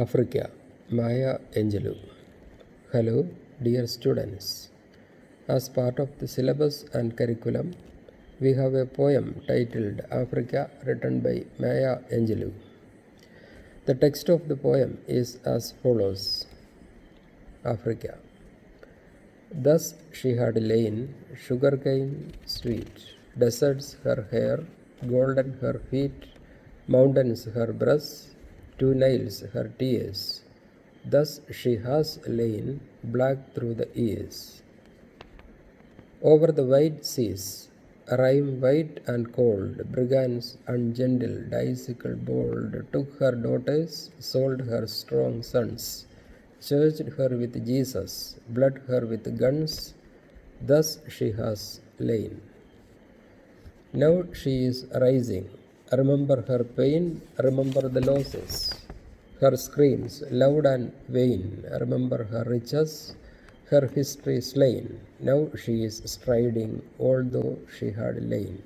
Africa, Maya Angelou. Hello, dear students. As part of the syllabus and curriculum, we have a poem titled Africa written by Maya Angelou. The text of the poem is as follows. Africa. Thus she had lain, sugarcane sweet, deserts her hair, golden her feet, mountains her breasts, two Niles her tears. Thus she has lain, black through the years. Over the wide seas, rime white and cold, brigands ungentle, dicycle bold, took her daughters, sold her strong sons, churched her with Jesus, bled her with guns. Thus she has lain. Now she is rising. Remember her pain, remember the losses. Her screams, loud and vain, remember her riches, her history slain. Now she is striding, although she had lain.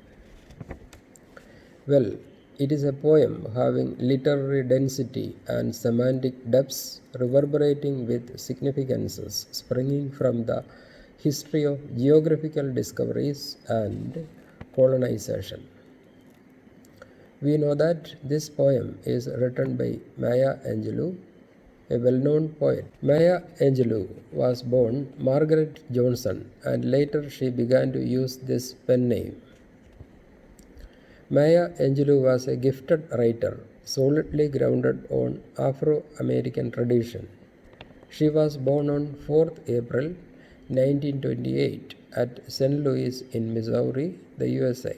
Well, it is a poem having literary density and semantic depths, reverberating with significances springing from the history of geographical discoveries and colonization. We know that this poem is written by Maya Angelou, a well-known poet. Maya Angelou was born Margaret Johnson, and later she began to use this pen name. Maya Angelou was a gifted writer, solidly grounded on Afro-American tradition. She was born on 4th April 1928 at St. Louis in Missouri, the USA.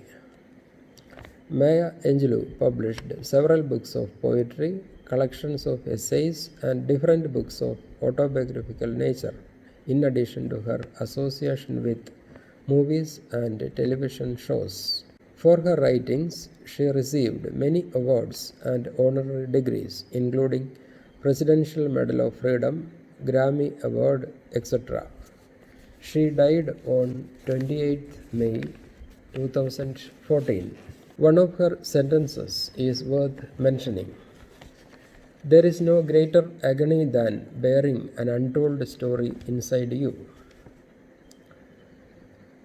Maya Angelou published several books of poetry, collections of essays, and different books of autobiographical nature, in addition to her association with movies and television shows. For her writings, she received many awards and honorary degrees, including Presidential Medal of Freedom, Grammy Award, etc. She died on 28th May 2014. One of her sentences is worth mentioning. There is no greater agony than bearing an untold story inside you.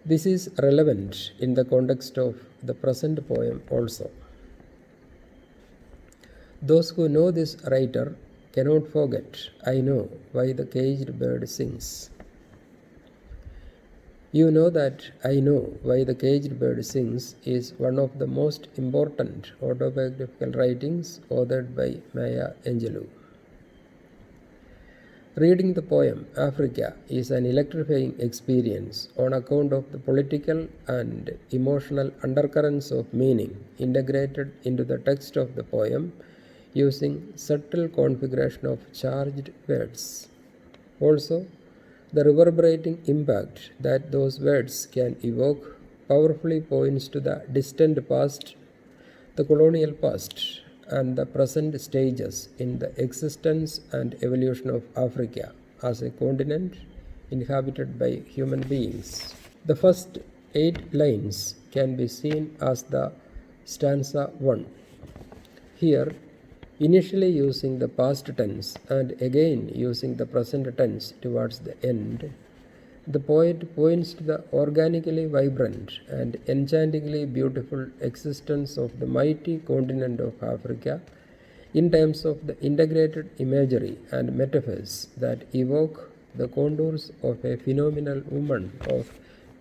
This is relevant in the context of the present poem also. Those who know this writer cannot forget, I know why the caged bird sings. You know that I Know Why the Caged Bird Sings is one of the most important autobiographical writings authored by Maya Angelou. Reading the poem Africa is an electrifying experience on account of the political and emotional undercurrents of meaning integrated into the text of the poem using subtle configuration of charged words. Also, the reverberating impact that those words can evoke powerfully points to the distant past, the colonial past, and the present stages in the existence and evolution of Africa as a continent inhabited by human beings. The first 8 lines can be seen as the stanza 1. Here, initially using the past tense and again using the present tense towards the end, the poet points to the organically vibrant and enchantingly beautiful existence of the mighty continent of Africa in terms of the integrated imagery and metaphors that evoke the contours of a phenomenal woman of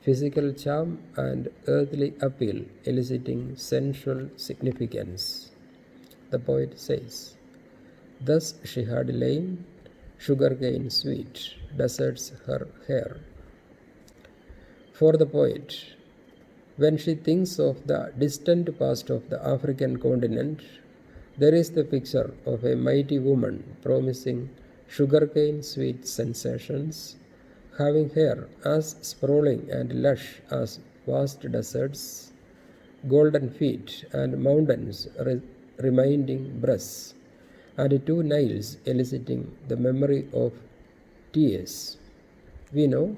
physical charm and earthly appeal, eliciting sensual significance. The poet says, Thus she had lain, sugarcane sweet, deserts her hair. For the poet, when she thinks of the distant past of the African continent, there is the picture of a mighty woman promising sugarcane sweet sensations, having hair as sprawling and lush as vast deserts, golden feet and mountains reminding breasts, and 2 Niles eliciting the memory of tears. We know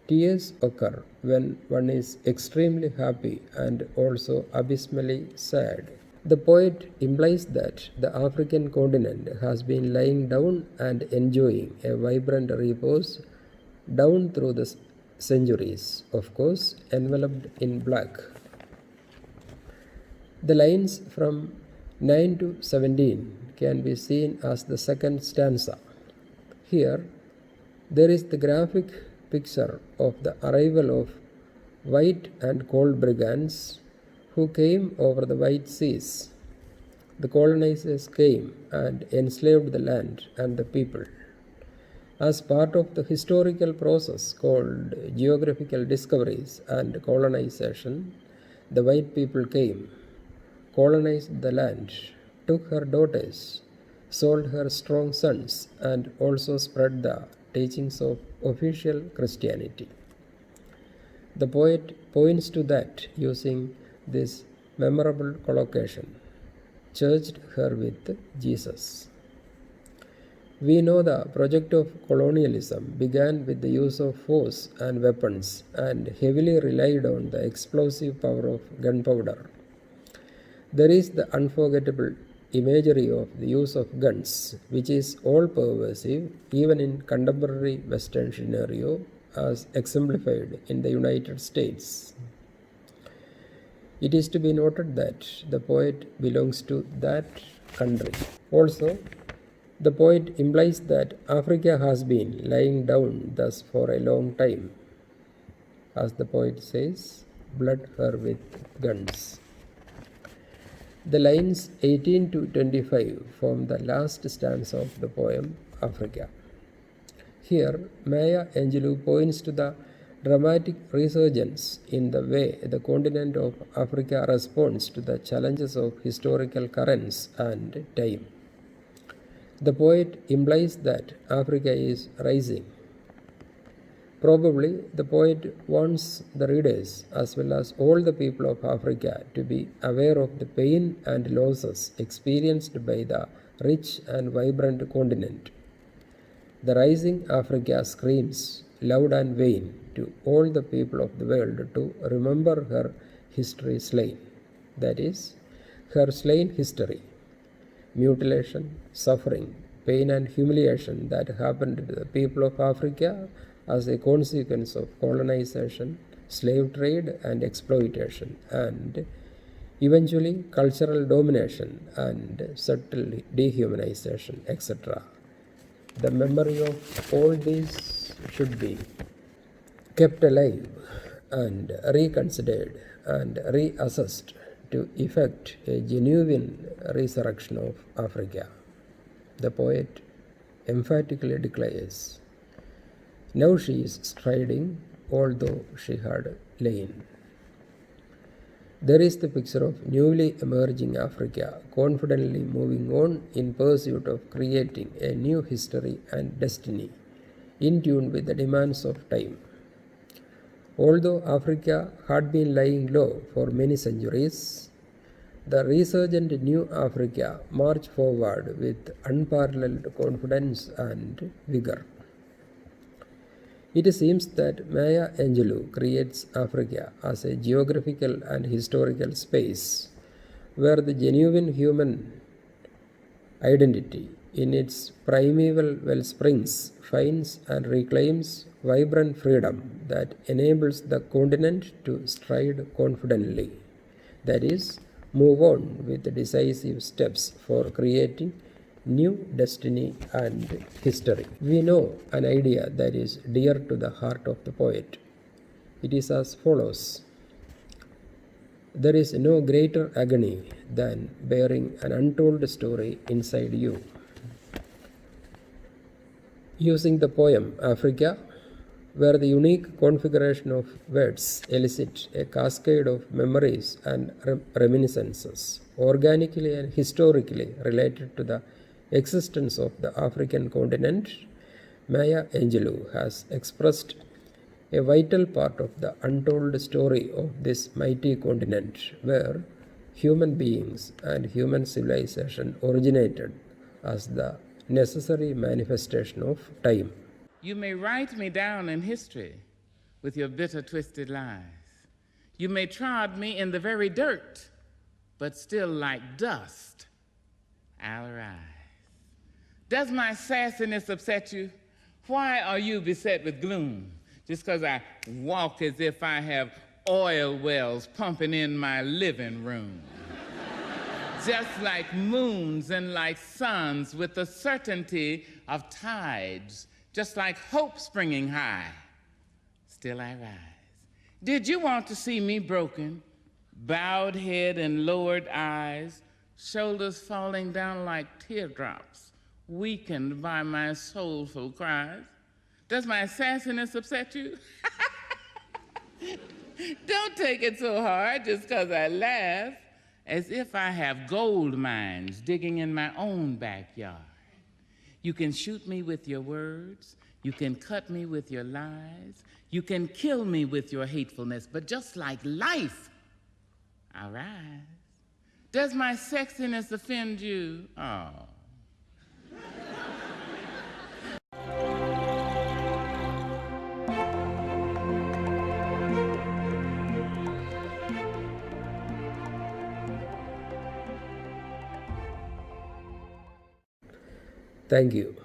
tears occur when one is extremely happy and also abysmally sad. The poet implies that the African continent has been lying down and enjoying a vibrant repose down through the centuries, of course, enveloped in black. The lines from 9 to 17 can be seen as the second stanza. Here, there is the graphic picture of the arrival of white and cold brigands who came over the wide seas. The colonizers came and enslaved the land and the people. As part of the historical process called geographical discoveries and colonization, the white people came, colonized the land, took her daughters, sold her strong sons, and also spread the teachings of official Christianity. The poet points to that using this memorable collocation, "Churched her with Jesus." We know the project of colonialism began with the use of force and weapons and heavily relied on the explosive power of gunpowder. There is the unforgettable imagery of the use of guns, which is all pervasive even in contemporary Western scenario, as exemplified in the United States. It is to be noted that the poet belongs to that country. Also, the poet implies that Africa has been lying down thus for a long time. As the poet says, "Blood her with guns." The lines 18 to 25 form the last stanza of the poem Africa. Here, Maya Angelou points to the dramatic resurgence in the way the continent of Africa responds to the challenges of historical currents and time. The poet implies that Africa is rising. Probably the poet wants the readers, as well as all the people of Africa, to be aware of the pain and losses experienced by the rich and vibrant continent. The rising Africa screams loud and vain to all the people of the world to remember her history slain, that is, her slain history. Mutilation, suffering, pain, and humiliation that happened to the people of Africa as a consequence of colonization, slave trade, and exploitation, and eventually cultural domination and subtle dehumanization, etc. The memory of all these should be kept alive and reconsidered and reassessed to effect a genuine resurrection of Africa. The poet emphatically declares, "Now she is striding, although she had lain." There is the picture of newly emerging Africa confidently moving on in pursuit of creating a new history and destiny in tune with the demands of time. Although Africa had been lying low for many centuries, the resurgent new Africa marched forward with unparalleled confidence and vigor. It seems that Maya Angelou creates Africa as a geographical and historical space where the genuine human identity in its primeval wellsprings finds and reclaims vibrant freedom that enables the continent to stride confidently, that is, move on with decisive steps for creating new destiny and history. We know an idea that is dear to the heart of the poet. It is as follows: there is no greater agony than bearing an untold story inside you. Using the poem Africa, where the unique configuration of words elicit a cascade of memories and reminiscences, organically and historically related to the existence of the African continent, Maya Angelou has expressed a vital part of the untold story of this mighty continent where human beings and human civilization originated as the necessary manifestation of time. You may write me down in history with your bitter, twisted lies. You may trod me in the very dirt but still like dust, I'll rise. Does my sassiness upset you? Why are you beset with gloom? Just because I walk as if I have oil wells pumping in my living room. Just like moons and like suns with the certainty of tides, just like hope springing high, still I rise. Did you want to see me broken, bowed head and lowered eyes, shoulders falling down like teardrops, weakened by my soulful cries? Does my sassiness upset you? Don't take it so hard just because I laugh, as if I have gold mines digging in my own backyard. You can shoot me with your words, you can cut me with your lies, you can kill me with your hatefulness, but just like life, I rise. Does my sexiness offend you? Oh. Thank you.